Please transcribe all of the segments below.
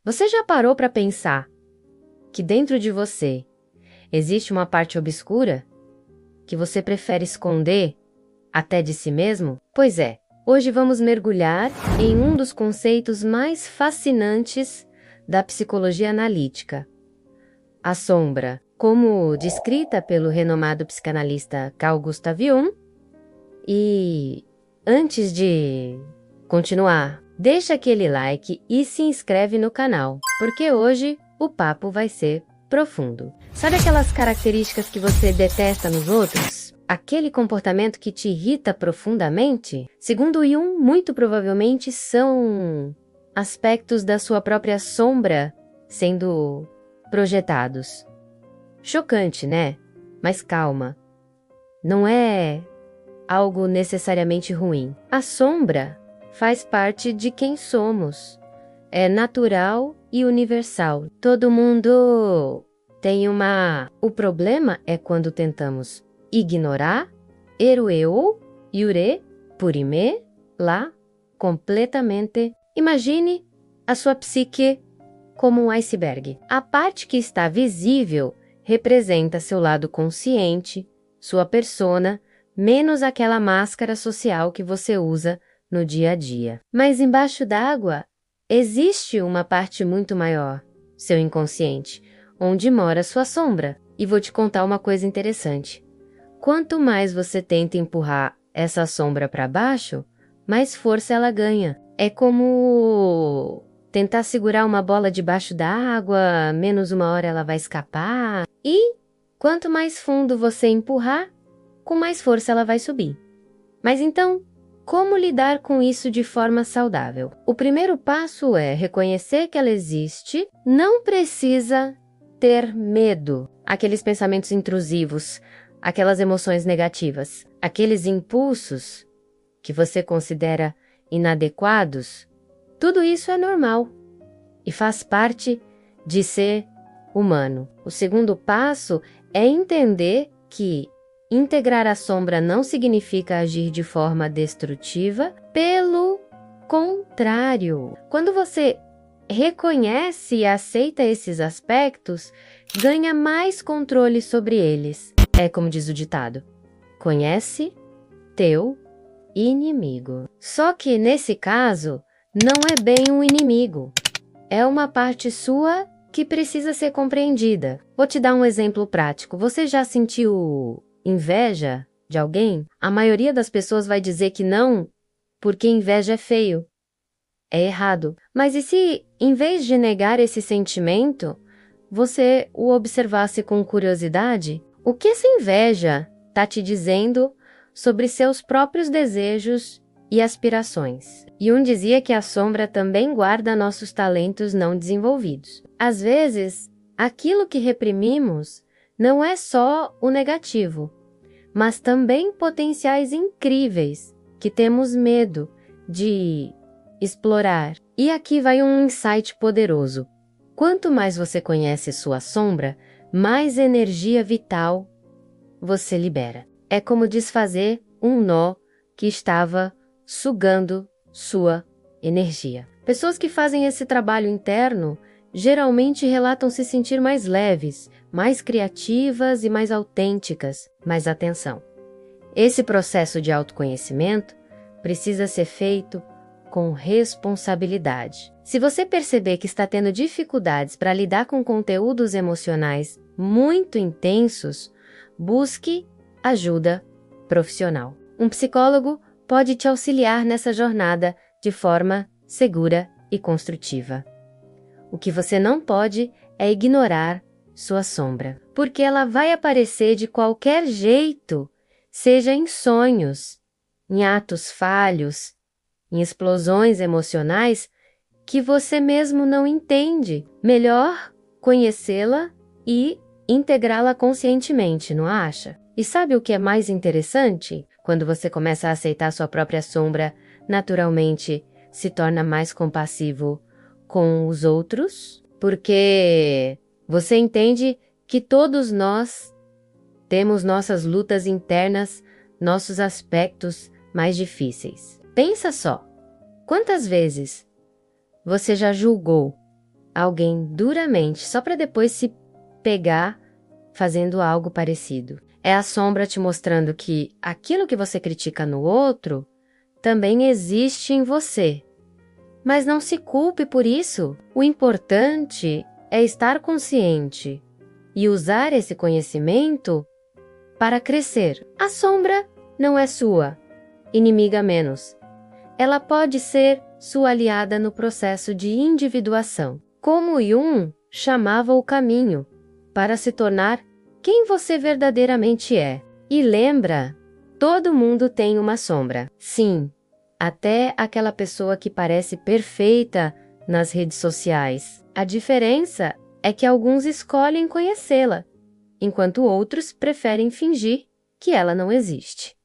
Você já parou para pensar que dentro de você existe uma parte obscura que você prefere esconder até de si mesmo? Pois é, hoje vamos mergulhar em um dos conceitos mais fascinantes da psicologia analítica, a sombra, como descrita pelo renomado psicanalista Carl Gustav Jung. E antes de continuar, deixa aquele like e se inscreve no canal, porque hoje o papo vai ser profundo. Sabe aquelas características que você detesta nos outros? Aquele comportamento que te irrita profundamente? Segundo Jung, muito provavelmente são aspectos da sua própria sombra sendo projetados. Chocante, né? Mas calma. Não é algo necessariamente ruim. A sombra faz parte de quem somos. É natural e universal. Todo mundo tem uma... O problema é quando tentamos ignorar, erueu, yure, purime, lá, completamente. Imagine a sua psique como um iceberg. A parte que está visível representa seu lado consciente, sua persona, menos aquela máscara social que você usa no dia a dia. Mas embaixo d'água existe uma parte muito maior, seu inconsciente, onde mora sua sombra. E vou te contar uma coisa interessante. Quanto mais você tenta empurrar essa sombra para baixo, mais força ela ganha. É como tentar segurar uma bola debaixo d'água, menos uma hora ela vai escapar. E quanto mais fundo você empurrar, com mais força ela vai subir. Mas então, como lidar com isso de forma saudável? O primeiro passo é reconhecer que ela existe, não precisa ter medo. Aqueles pensamentos intrusivos, aquelas emoções negativas, aqueles impulsos que você considera inadequados, tudo isso é normal e faz parte de ser humano. O segundo passo é entender que integrar a sombra não significa agir de forma destrutiva, pelo contrário. Quando você reconhece e aceita esses aspectos, ganha mais controle sobre eles. É como diz o ditado: conhece teu inimigo. Só que nesse caso, não é bem um inimigo. É uma parte sua que precisa ser compreendida. Vou te dar um exemplo prático. Você já sentiu inveja de alguém? A maioria das pessoas vai dizer que não, porque inveja é feio. É errado. Mas e se, em vez de negar esse sentimento, você o observasse com curiosidade? O que essa inveja está te dizendo sobre seus próprios desejos e aspirações? Jung dizia que a sombra também guarda nossos talentos não desenvolvidos. Às vezes, aquilo que reprimimos não é só o negativo, mas também potenciais incríveis que temos medo de explorar. E aqui vai um insight poderoso. Quanto mais você conhece sua sombra, mais energia vital você libera. É como desfazer um nó que estava sugando sua energia. Pessoas que fazem esse trabalho interno geralmente relatam se sentir mais leves, mais criativas e mais autênticas. Mas atenção, esse processo de autoconhecimento precisa ser feito com responsabilidade. Se você perceber que está tendo dificuldades para lidar com conteúdos emocionais muito intensos, busque ajuda profissional. Um psicólogo pode te auxiliar nessa jornada de forma segura e construtiva. O que você não pode é ignorar sua sombra, porque ela vai aparecer de qualquer jeito, seja em sonhos, em atos falhos, em explosões emocionais que você mesmo não entende. Melhor conhecê-la e integrá-la conscientemente, não acha? E sabe o que é mais interessante? Quando você começa a aceitar sua própria sombra, naturalmente se torna mais compassivo com os outros, porque você entende que todos nós temos nossas lutas internas, nossos aspectos mais difíceis. Pensa só, quantas vezes você já julgou alguém duramente só para depois se pegar fazendo algo parecido. É a sombra te mostrando que aquilo que você critica no outro também existe em você. Mas não se culpe por isso. O importante é estar consciente e usar esse conhecimento para crescer. A sombra não é sua inimiga menos. Ela pode ser sua aliada no processo de individuação. Como Jung chamava o caminho para se tornar quem você verdadeiramente é. E lembra, todo mundo tem uma sombra. Sim, até aquela pessoa que parece perfeita nas redes sociais. A diferença é que alguns escolhem conhecê-la, enquanto outros preferem fingir que ela não existe.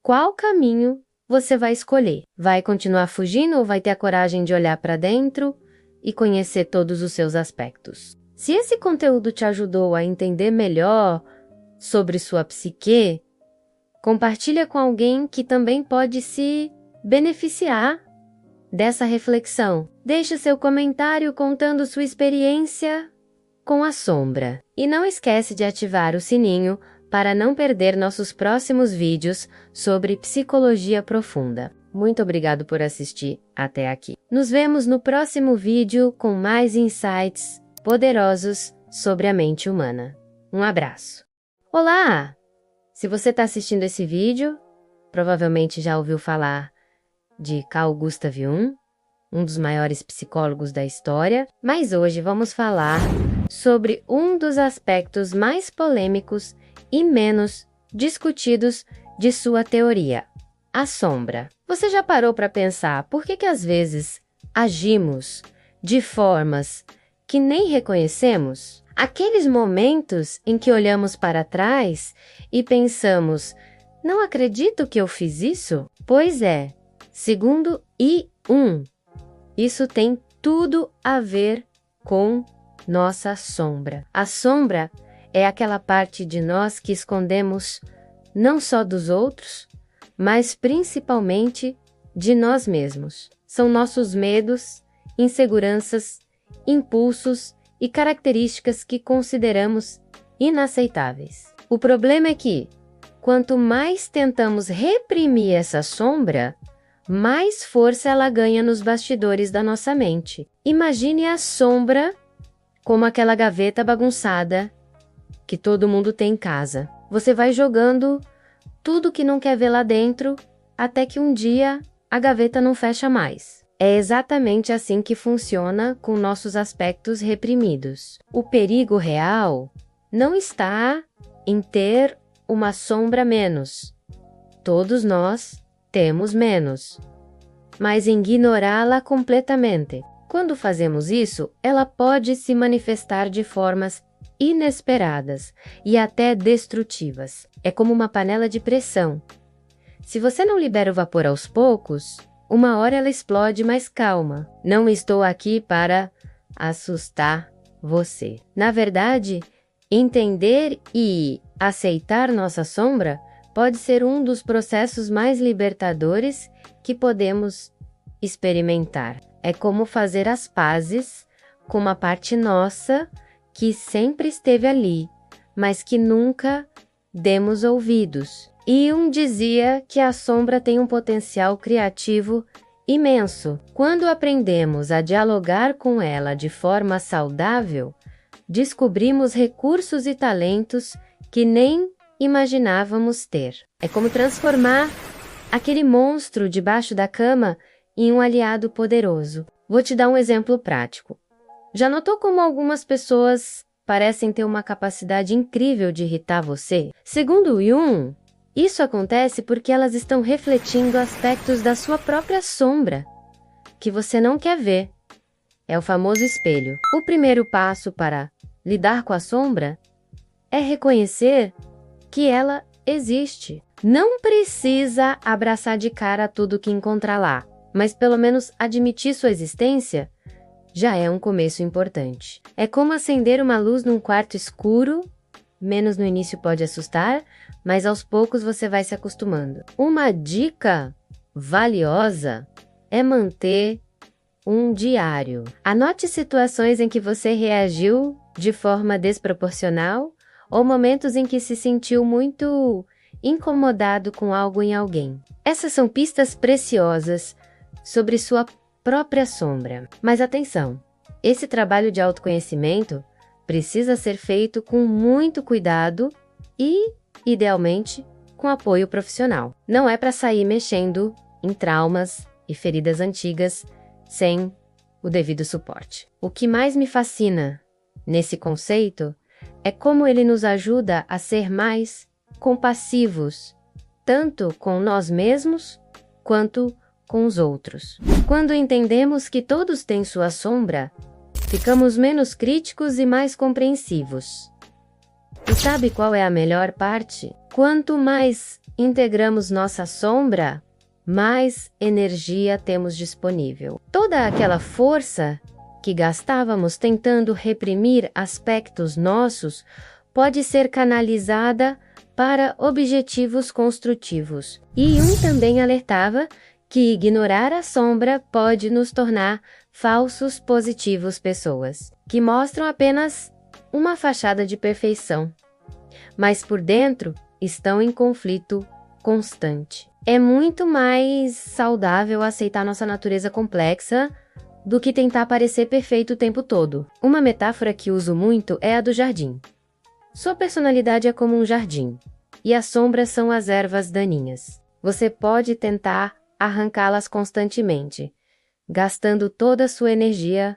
Qual caminho você vai escolher? Vai continuar fugindo ou vai ter a coragem de olhar para dentro e conhecer todos os seus aspectos? Se esse conteúdo te ajudou a entender melhor sobre sua psique, compartilha com alguém que também pode se beneficiar dessa reflexão. Deixe seu comentário contando sua experiência com a sombra. E não esquece de ativar o sininho para não perder nossos próximos vídeos sobre psicologia profunda. Muito obrigado por assistir até aqui. Nos vemos no próximo vídeo com mais insights poderosos sobre a mente humana. Um abraço. Olá! Se você está assistindo esse vídeo, provavelmente já ouviu falar de Carl Gustav Jung, um dos maiores psicólogos da história, mas hoje vamos falar sobre um dos aspectos mais polêmicos e menos discutidos de sua teoria, a sombra. Você já parou para pensar por que às vezes agimos de formas que nem reconhecemos? Aqueles momentos em que olhamos para trás e pensamos, não acredito que eu fiz isso? Pois é, segundo Jung, isso tem tudo a ver com nossa sombra. A sombra é aquela parte de nós que escondemos não só dos outros, mas principalmente de nós mesmos. São nossos medos, inseguranças, impulsos e características que consideramos inaceitáveis. O problema é que, quanto mais tentamos reprimir essa sombra, mais força ela ganha nos bastidores da nossa mente. Imagine a sombra como aquela gaveta bagunçada que todo mundo tem em casa. Você vai jogando tudo que não quer ver lá dentro, até que um dia a gaveta não fecha mais. É exatamente assim que funciona com nossos aspectos reprimidos. O perigo real não está em ter uma sombra menos. Todos nós temos menos, mas em ignorá-la completamente. Quando fazemos isso, ela pode se manifestar de formas inesperadas e até destrutivas. É como uma panela de pressão. Se você não libera o vapor aos poucos, uma hora ela explode, mas calma. Não estou aqui para assustar você. Na verdade, entender e aceitar nossa sombra pode ser um dos processos mais libertadores que podemos experimentar. É como fazer as pazes com uma parte nossa que sempre esteve ali, mas que nunca demos ouvidos. Jung dizia que a sombra tem um potencial criativo imenso. Quando aprendemos a dialogar com ela de forma saudável, descobrimos recursos e talentos que nem imaginávamos ter. É como transformar aquele monstro debaixo da cama em um aliado poderoso. Vou te dar um exemplo prático. Já notou como algumas pessoas parecem ter uma capacidade incrível de irritar você? Segundo Jung, isso acontece porque elas estão refletindo aspectos da sua própria sombra, que você não quer ver. É o famoso espelho. O primeiro passo para lidar com a sombra é reconhecer que ela existe. Não precisa abraçar de cara tudo que encontrar lá, mas pelo menos admitir sua existência já é um começo importante. É como acender uma luz num quarto escuro, menos no início pode assustar, mas aos poucos você vai se acostumando. Uma dica valiosa é manter um diário. Anote situações em que você reagiu de forma desproporcional ou momentos em que se sentiu muito incomodado com algo em alguém. Essas são pistas preciosas sobre sua própria sombra. Mas atenção, esse trabalho de autoconhecimento precisa ser feito com muito cuidado e, idealmente, com apoio profissional. Não é para sair mexendo em traumas e feridas antigas sem o devido suporte. O que mais me fascina nesse conceito é como ele nos ajuda a ser mais compassivos, tanto com nós mesmos quanto com os outros. Quando entendemos que todos têm sua sombra, ficamos menos críticos e mais compreensivos. E sabe qual é a melhor parte? Quanto mais integramos nossa sombra, mais energia temos disponível. Toda aquela força que gastávamos tentando reprimir aspectos nossos pode ser canalizada para objetivos construtivos. E Jung também alertava que ignorar a sombra pode nos tornar falsos positivos pessoas, que mostram apenas uma fachada de perfeição, mas por dentro estão em conflito constante. É muito mais saudável aceitar nossa natureza complexa do que tentar parecer perfeito o tempo todo. Uma metáfora que uso muito é a do jardim. Sua personalidade é como um jardim, e as sombras são as ervas daninhas. Você pode tentar arrancá-las constantemente, gastando toda a sua energia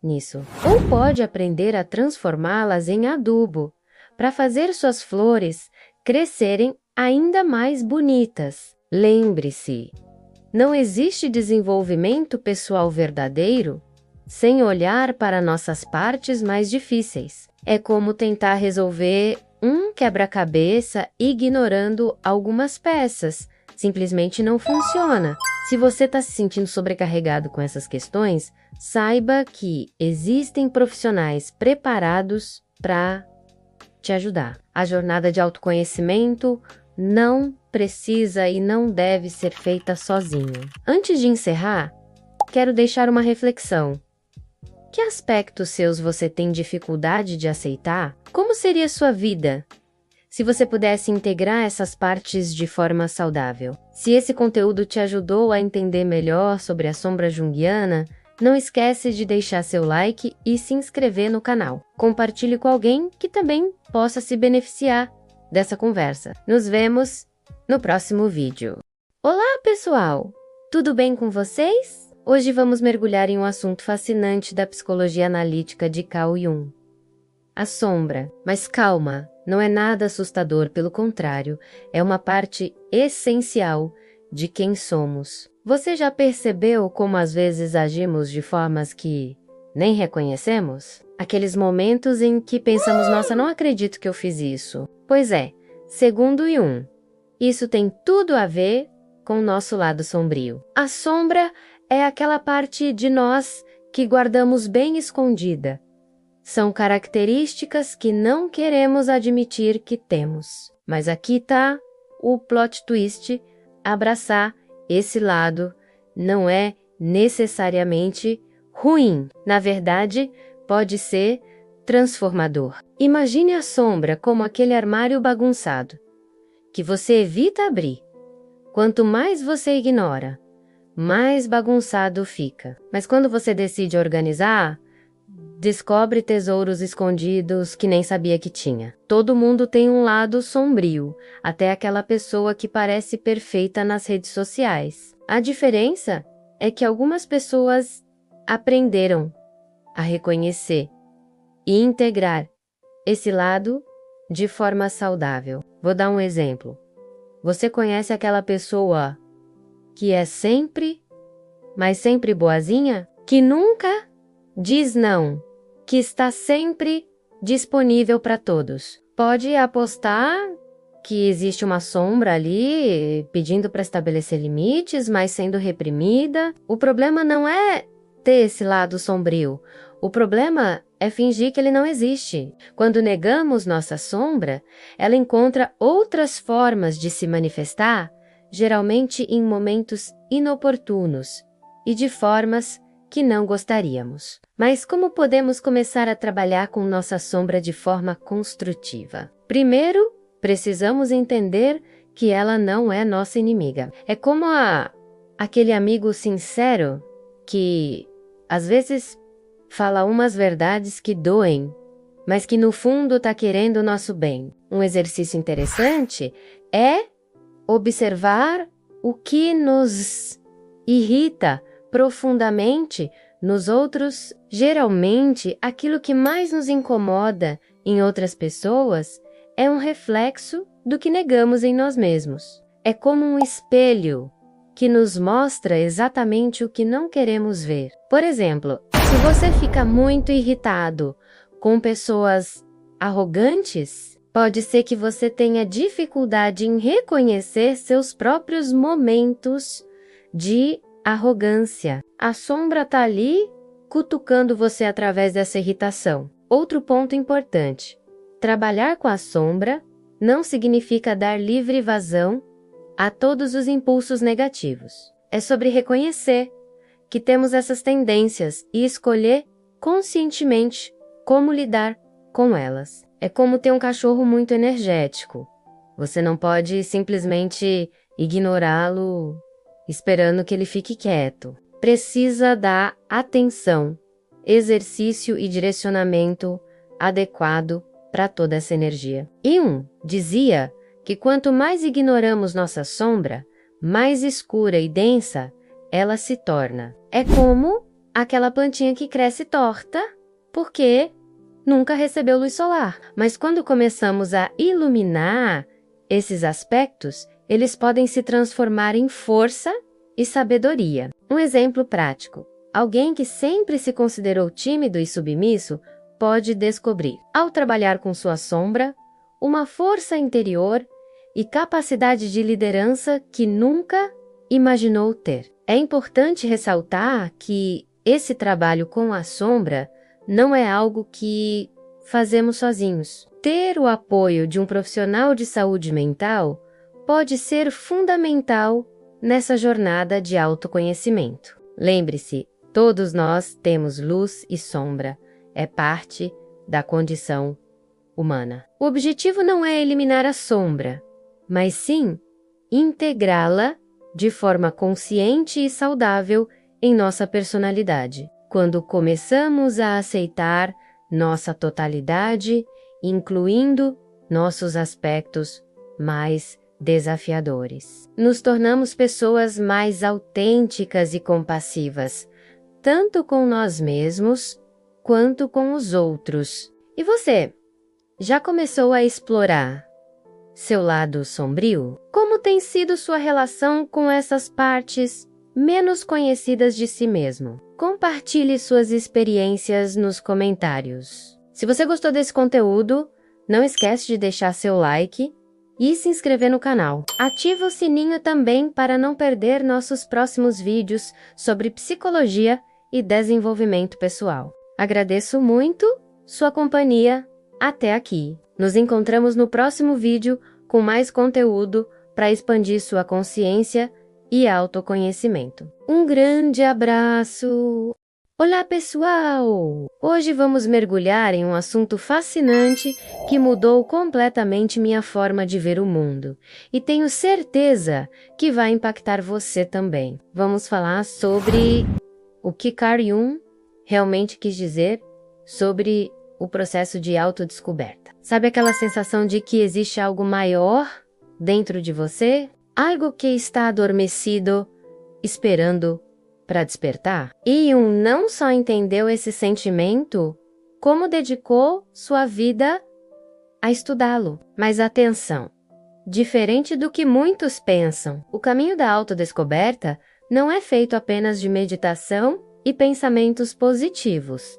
nisso. Ou pode aprender a transformá-las em adubo, para fazer suas flores crescerem ainda mais bonitas. Lembre-se, não existe desenvolvimento pessoal verdadeiro sem olhar para nossas partes mais difíceis. É como tentar resolver um quebra-cabeça ignorando algumas peças. Simplesmente não funciona. Se você está se sentindo sobrecarregado com essas questões, saiba que existem profissionais preparados para te ajudar. A jornada de autoconhecimento não precisa e não deve ser feita sozinho. Antes de encerrar, quero deixar uma reflexão. Que aspectos seus você tem dificuldade de aceitar? Como seria sua vida se você pudesse integrar essas partes de forma saudável? Se esse conteúdo te ajudou a entender melhor sobre a sombra junguiana, não esquece de deixar seu like e se inscrever no canal. Compartilhe com alguém que também possa se beneficiar dessa conversa. Nos vemos no próximo vídeo. Olá, pessoal! Tudo bem com vocês? Hoje vamos mergulhar em um assunto fascinante da psicologia analítica de Carl Jung. A sombra. Mas calma, não é nada assustador, pelo contrário, é uma parte essencial de quem somos. Você já percebeu como às vezes agimos de formas que nem reconhecemos? Aqueles momentos em que pensamos, nossa, não acredito que eu fiz isso. Pois é, segundo Jung, isso tem tudo a ver com o nosso lado sombrio. A sombra é aquela parte de nós que guardamos bem escondida. São características que não queremos admitir que temos. Mas aqui está o plot twist: abraçar esse lado não é necessariamente ruim. Na verdade, pode ser transformador. Imagine a sombra como aquele armário bagunçado, que você evita abrir. Quanto mais você ignora, mais bagunçado fica. Mas quando você decide organizar, descobre tesouros escondidos que nem sabia que tinha. Todo mundo tem um lado sombrio, até aquela pessoa que parece perfeita nas redes sociais. A diferença é que algumas pessoas aprenderam a reconhecer e integrar esse lado de forma saudável. Vou dar um exemplo. Você conhece aquela pessoa que é sempre, mas sempre boazinha? Que nunca diz não, que está sempre disponível para todos. Pode apostar que existe uma sombra ali pedindo para estabelecer limites, mas sendo reprimida. O problema não é ter esse lado sombrio. O problema é fingir que ele não existe. Quando negamos nossa sombra, ela encontra outras formas de se manifestar, geralmente em momentos inoportunos e de formas que não gostaríamos. Mas como podemos começar a trabalhar com nossa sombra de forma construtiva? Primeiro, precisamos entender que ela não é nossa inimiga. É como aquele amigo sincero que, às vezes, fala umas verdades que doem, mas que no fundo está querendo o nosso bem. Um exercício interessante é observar o que nos irrita profundamente nos outros. Geralmente, aquilo que mais nos incomoda em outras pessoas é um reflexo do que negamos em nós mesmos. É como um espelho que nos mostra exatamente o que não queremos ver. Por exemplo, se você fica muito irritado com pessoas arrogantes, pode ser que você tenha dificuldade em reconhecer seus próprios momentos de arrogância. A sombra está ali cutucando você através dessa irritação. Outro ponto importante: trabalhar com a sombra não significa dar livre vazão a todos os impulsos negativos. É sobre reconhecer que temos essas tendências e escolher conscientemente como lidar com elas. É como ter um cachorro muito energético. Você não pode simplesmente ignorá-lo esperando que ele fique quieto. Precisa dar atenção, exercício e direcionamento adequado para toda essa energia. Jung dizia que quanto mais ignoramos nossa sombra, mais escura e densa ela se torna. É como aquela plantinha que cresce torta porque nunca recebeu luz solar. Mas quando começamos a iluminar esses aspectos, eles podem se transformar em força e sabedoria. Um exemplo prático: alguém que sempre se considerou tímido e submisso pode descobrir, ao trabalhar com sua sombra, uma força interior e capacidade de liderança que nunca imaginou ter. É importante ressaltar que esse trabalho com a sombra não é algo que fazemos sozinhos. Ter o apoio de um profissional de saúde mental pode ser fundamental nessa jornada de autoconhecimento. Lembre-se, todos nós temos luz e sombra. É parte da condição humana. O objetivo não é eliminar a sombra, mas sim integrá-la de forma consciente e saudável em nossa personalidade. Quando começamos a aceitar nossa totalidade, incluindo nossos aspectos mais desafiadores, nos tornamos pessoas mais autênticas e compassivas, tanto com nós mesmos quanto com os outros. E você, já começou a explorar seu lado sombrio? Como tem sido sua relação com essas partes menos conhecidas de si mesmo? Compartilhe suas experiências nos comentários. Se você gostou desse conteúdo, não esquece de deixar seu like e se inscrever no canal. Ativa o sininho também para não perder nossos próximos vídeos sobre psicologia e desenvolvimento pessoal. Agradeço muito sua companhia até aqui. Nos encontramos no próximo vídeo com mais conteúdo para expandir sua consciência e autoconhecimento. Um grande abraço! Olá, pessoal! Hoje vamos mergulhar em um assunto fascinante que mudou completamente minha forma de ver o mundo e tenho certeza que vai impactar você também. Vamos falar sobre o que Carl Jung realmente quis dizer sobre o processo de autodescoberta. Sabe aquela sensação de que existe algo maior dentro de você? Algo que está adormecido, esperando para despertar? Jung não só entendeu esse sentimento, como dedicou sua vida a estudá-lo. Mas atenção, diferente do que muitos pensam, o caminho da autodescoberta não é feito apenas de meditação e pensamentos positivos.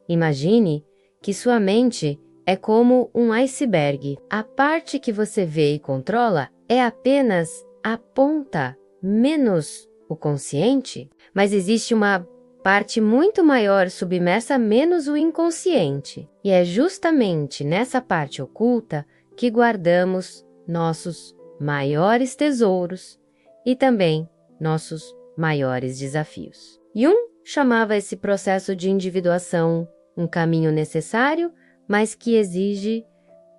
Imagine que sua mente é como um iceberg. A parte que você vê e controla é apenas a ponta, menos o consciente, mas existe uma parte muito maior submersa menos o inconsciente. E é justamente nessa parte oculta que guardamos nossos maiores tesouros e também nossos maiores desafios. Jung chamava esse processo de individuação um caminho necessário, mas que exige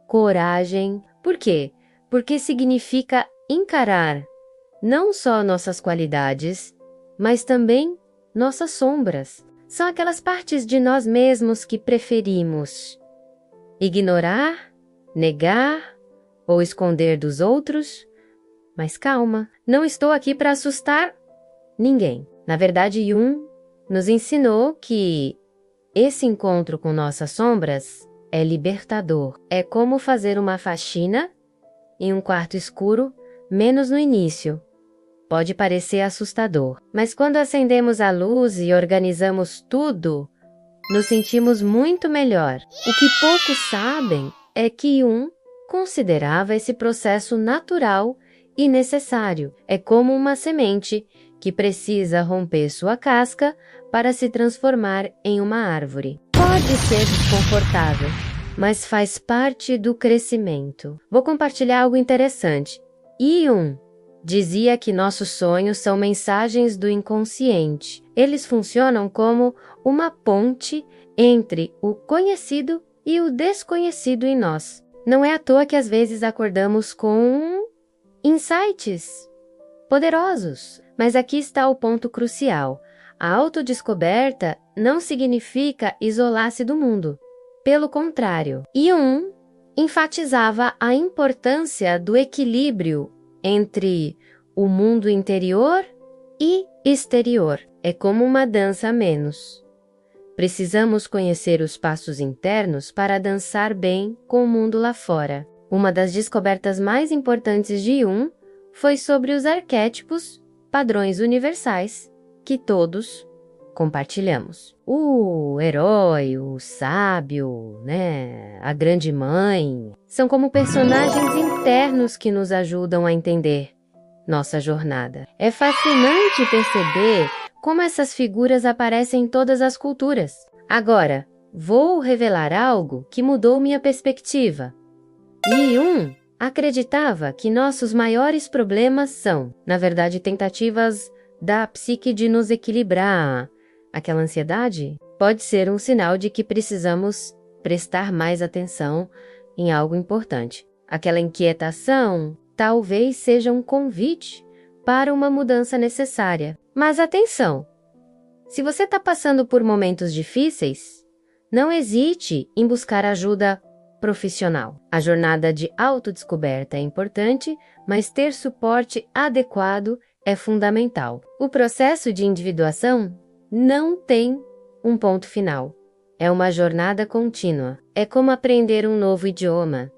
coragem. Por quê? Porque significa encarar não só nossas qualidades, mas também nossas sombras. São aquelas partes de nós mesmos que preferimos ignorar, negar ou esconder dos outros. Mas calma, não estou aqui para assustar ninguém. Na verdade, Jung nos ensinou que esse encontro com nossas sombras é libertador. É como fazer uma faxina em um quarto escuro, menos no início. Pode parecer assustador, mas quando acendemos a luz e organizamos tudo, nos sentimos muito melhor. O que poucos sabem é que Jung considerava esse processo natural e necessário. É como uma semente que precisa romper sua casca para se transformar em uma árvore. Pode ser desconfortável, mas faz parte do crescimento. Vou compartilhar algo interessante. Jung dizia que nossos sonhos são mensagens do inconsciente. Eles funcionam como uma ponte entre o conhecido e o desconhecido em nós. Não é à toa que às vezes acordamos com insights poderosos. Mas aqui está o ponto crucial. A autodescoberta não significa isolar-se do mundo. Pelo contrário, Jung enfatizava a importância do equilíbrio entre o mundo interior e exterior. É como uma dança a menos. Precisamos conhecer os passos internos para dançar bem com o mundo lá fora. Uma das descobertas mais importantes de Jung foi sobre os arquétipos, padrões universais, que todos compartilhamos. O herói, o sábio, a grande mãe, são como personagens internos que nos ajudam a entender nossa jornada. É fascinante perceber como essas figuras aparecem em todas as culturas. Agora, vou revelar algo que mudou minha perspectiva. Jung acreditava que nossos maiores problemas são, na verdade, tentativas da psique de nos equilibrar. Aquela ansiedade pode ser um sinal de que precisamos prestar mais atenção em algo importante. Aquela inquietação talvez seja um convite para uma mudança necessária. Mas atenção! Se você está passando por momentos difíceis, não hesite em buscar ajuda profissional. A jornada de autodescoberta é importante, mas ter suporte adequado é fundamental. O processo de individuação não tem um ponto final. É uma jornada contínua. É como aprender um novo idioma.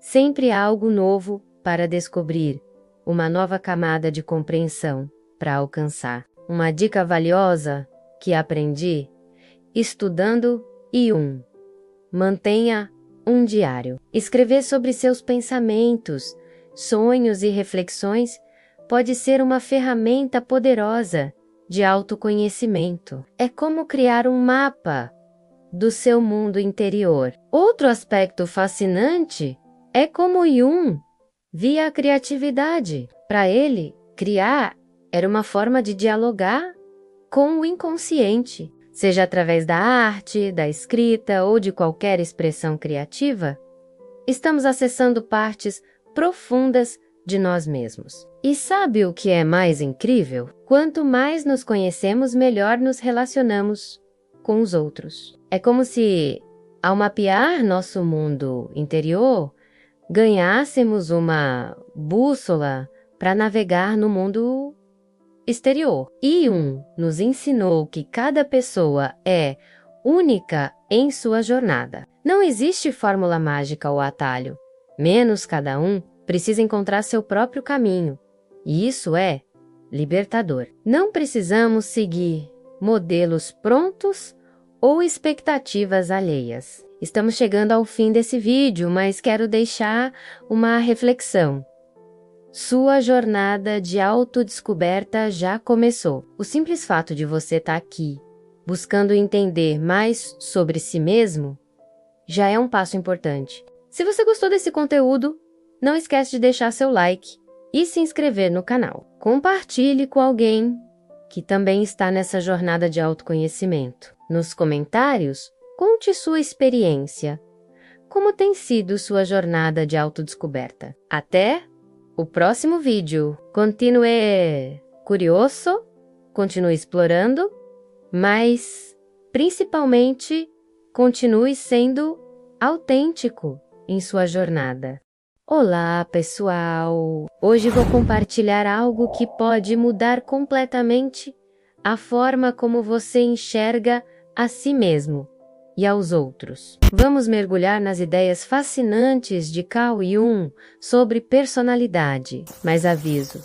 Sempre há algo novo para descobrir, uma nova camada de compreensão para alcançar. Uma dica valiosa que aprendi estudando Jung: mantenha um diário. Escrever sobre seus pensamentos, sonhos e reflexões pode ser uma ferramenta poderosa de autoconhecimento. É como criar um mapa do seu mundo interior. Outro aspecto fascinante é como Jung via a criatividade. Para ele, criar era uma forma de dialogar com o inconsciente. Seja através da arte, da escrita ou de qualquer expressão criativa, estamos acessando partes profundas de nós mesmos. E sabe o que é mais incrível? Quanto mais nos conhecemos, melhor nos relacionamos com os outros. É como se, ao mapear nosso mundo interior, ganhássemos uma bússola para navegar no mundo exterior. Jung nos ensinou que cada pessoa é única em sua jornada. Não existe fórmula mágica ou atalho. Menos cada um precisa encontrar seu próprio caminho. E isso é libertador. Não precisamos seguir modelos prontos ou expectativas alheias. Estamos chegando ao fim desse vídeo, mas quero deixar uma reflexão. Sua jornada de autodescoberta já começou. O simples fato de você estar aqui, buscando entender mais sobre si mesmo, já é um passo importante. Se você gostou desse conteúdo, não esquece de deixar seu like e se inscrever no canal. Compartilhe com alguém que também está nessa jornada de autoconhecimento. Nos comentários, conte sua experiência. Como tem sido sua jornada de autodescoberta? Até o próximo vídeo. Continue curioso, continue explorando, mas principalmente continue sendo autêntico em sua jornada. Olá, pessoal! Hoje vou compartilhar algo que pode mudar completamente a forma como você enxerga a si mesmo e aos outros. Vamos mergulhar nas ideias fascinantes de Carl Jung sobre personalidade, mas aviso,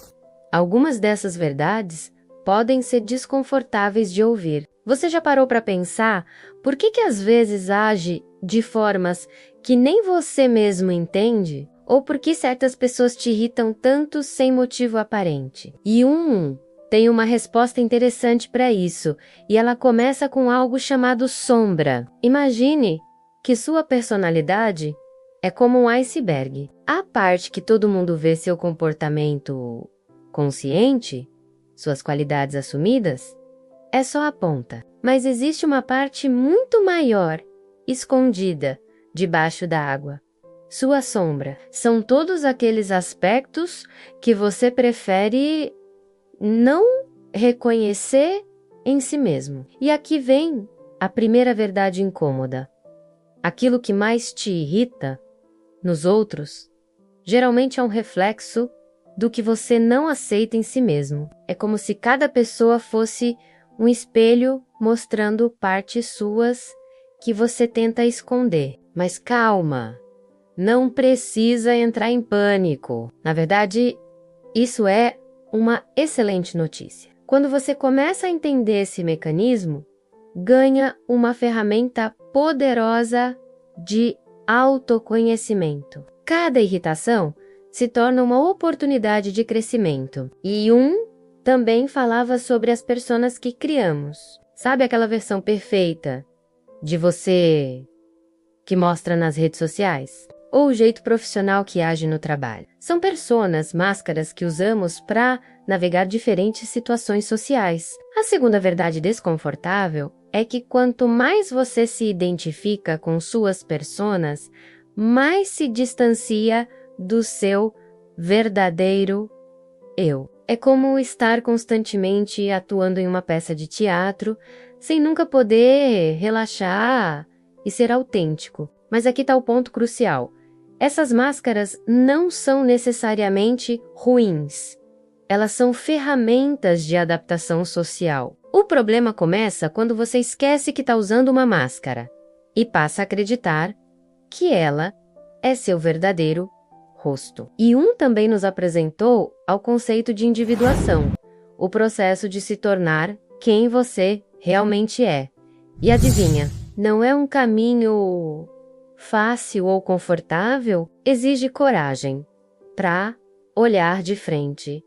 algumas dessas verdades podem ser desconfortáveis de ouvir. Você já parou para pensar por que às vezes age de formas que nem você mesmo entende? Ou por que certas pessoas te irritam tanto sem motivo aparente? Jung tem uma resposta interessante para isso, e ela começa com algo chamado sombra. Imagine que sua personalidade é como um iceberg. A parte que todo mundo vê seu comportamento consciente, suas qualidades assumidas, é só a ponta. Mas existe uma parte muito maior, escondida, debaixo da água. Sua sombra. São todos aqueles aspectos que você prefere não reconhecer em si mesmo. E aqui vem a primeira verdade incômoda. Aquilo que mais te irrita nos outros, geralmente é um reflexo do que você não aceita em si mesmo. É como se cada pessoa fosse um espelho mostrando partes suas que você tenta esconder. Mas calma! Não precisa entrar em pânico. Na verdade, isso é uma excelente notícia. Quando você começa a entender esse mecanismo, ganha uma ferramenta poderosa de autoconhecimento. Cada irritação se torna uma oportunidade de crescimento. E também falava sobre as personas que criamos. Sabe aquela versão perfeita de você que mostra nas redes sociais? Ou o jeito profissional que age no trabalho. São personas, máscaras que usamos para navegar diferentes situações sociais. A segunda verdade desconfortável é que quanto mais você se identifica com suas personas, mais se distancia do seu verdadeiro eu. É como estar constantemente atuando em uma peça de teatro, sem nunca poder relaxar e ser autêntico. Mas aqui está o ponto crucial. Essas máscaras não são necessariamente ruins. Elas são ferramentas de adaptação social. O problema começa quando você esquece que está usando uma máscara e passa a acreditar que ela é seu verdadeiro rosto. E também nos apresentou ao conceito de individuação, o processo de se tornar quem você realmente é. E adivinha, não é um caminho fácil ou confortável, exige coragem para olhar de frente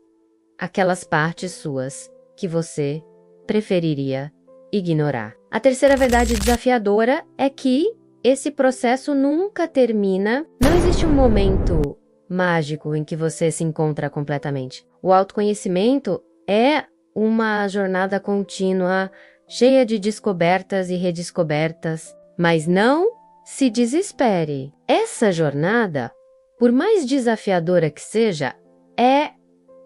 aquelas partes suas que você preferiria ignorar. A terceira verdade desafiadora é que esse processo nunca termina, não existe um momento mágico em que você se encontra completamente. O autoconhecimento é uma jornada contínua, cheia de descobertas e redescobertas, mas não se desespere. Essa jornada, por mais desafiadora que seja, é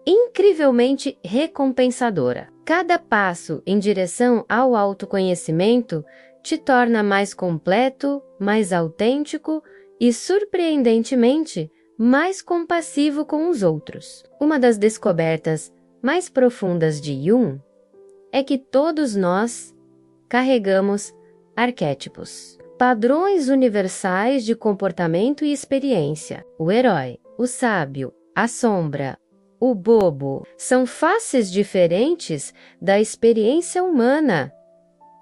incrivelmente recompensadora. Cada passo em direção ao autoconhecimento te torna mais completo, mais autêntico e, surpreendentemente, mais compassivo com os outros. Uma das descobertas mais profundas de Jung é que todos nós carregamos arquétipos. Padrões universais de comportamento e experiência. O herói, o sábio, a sombra, o bobo são faces diferentes da experiência humana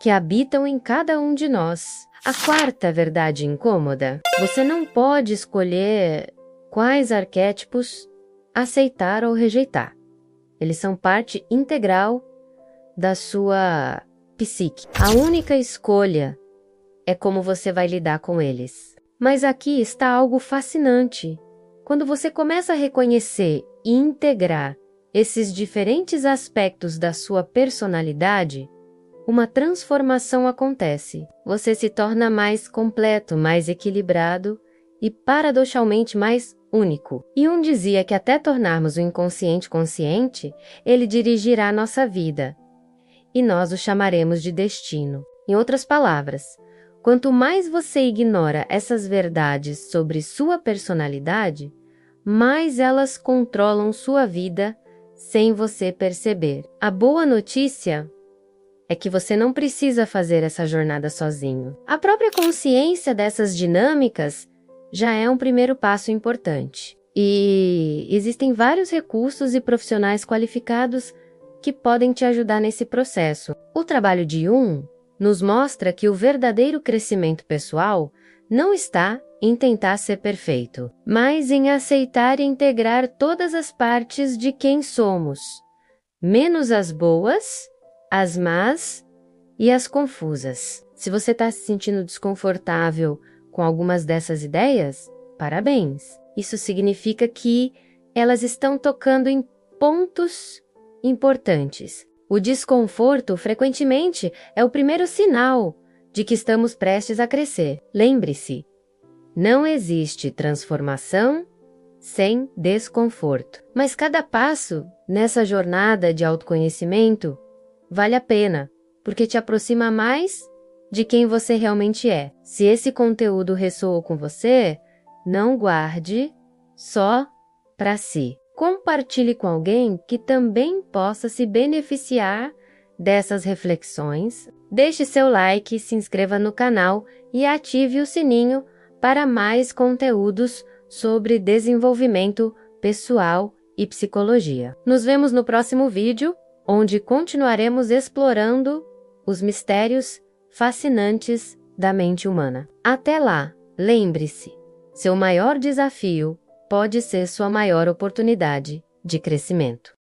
que habitam em cada um de nós. A quarta verdade incômoda: você não pode escolher quais arquétipos aceitar ou rejeitar. Eles são parte integral da sua psique. A única escolha é como você vai lidar com eles. Mas aqui está algo fascinante. Quando você começa a reconhecer e integrar esses diferentes aspectos da sua personalidade, uma transformação acontece. Você se torna mais completo, mais equilibrado e paradoxalmente mais único. Jung dizia que até tornarmos o inconsciente consciente, ele dirigirá a nossa vida, e nós o chamaremos de destino. Em outras palavras, quanto mais você ignora essas verdades sobre sua personalidade, mais elas controlam sua vida sem você perceber. A boa notícia é que você não precisa fazer essa jornada sozinho. A própria consciência dessas dinâmicas já é um primeiro passo importante. E existem vários recursos e profissionais qualificados que podem te ajudar nesse processo. O trabalho de Jung nos mostra que o verdadeiro crescimento pessoal não está em tentar ser perfeito, mas em aceitar e integrar todas as partes de quem somos, menos as boas, as más e as confusas. Se você está se sentindo desconfortável com algumas dessas ideias, parabéns! Isso significa que elas estão tocando em pontos importantes. O desconforto, frequentemente, é o primeiro sinal de que estamos prestes a crescer. Lembre-se, não existe transformação sem desconforto. Mas cada passo nessa jornada de autoconhecimento vale a pena, porque te aproxima mais de quem você realmente é. Se esse conteúdo ressoou com você, não guarde só para si. Compartilhe com alguém que também possa se beneficiar dessas reflexões. Deixe seu like, se inscreva no canal e ative o sininho para mais conteúdos sobre desenvolvimento pessoal e psicologia. Nos vemos no próximo vídeo, onde continuaremos explorando os mistérios fascinantes da mente humana. Até lá, lembre-se, seu maior desafio pode ser sua maior oportunidade de crescimento.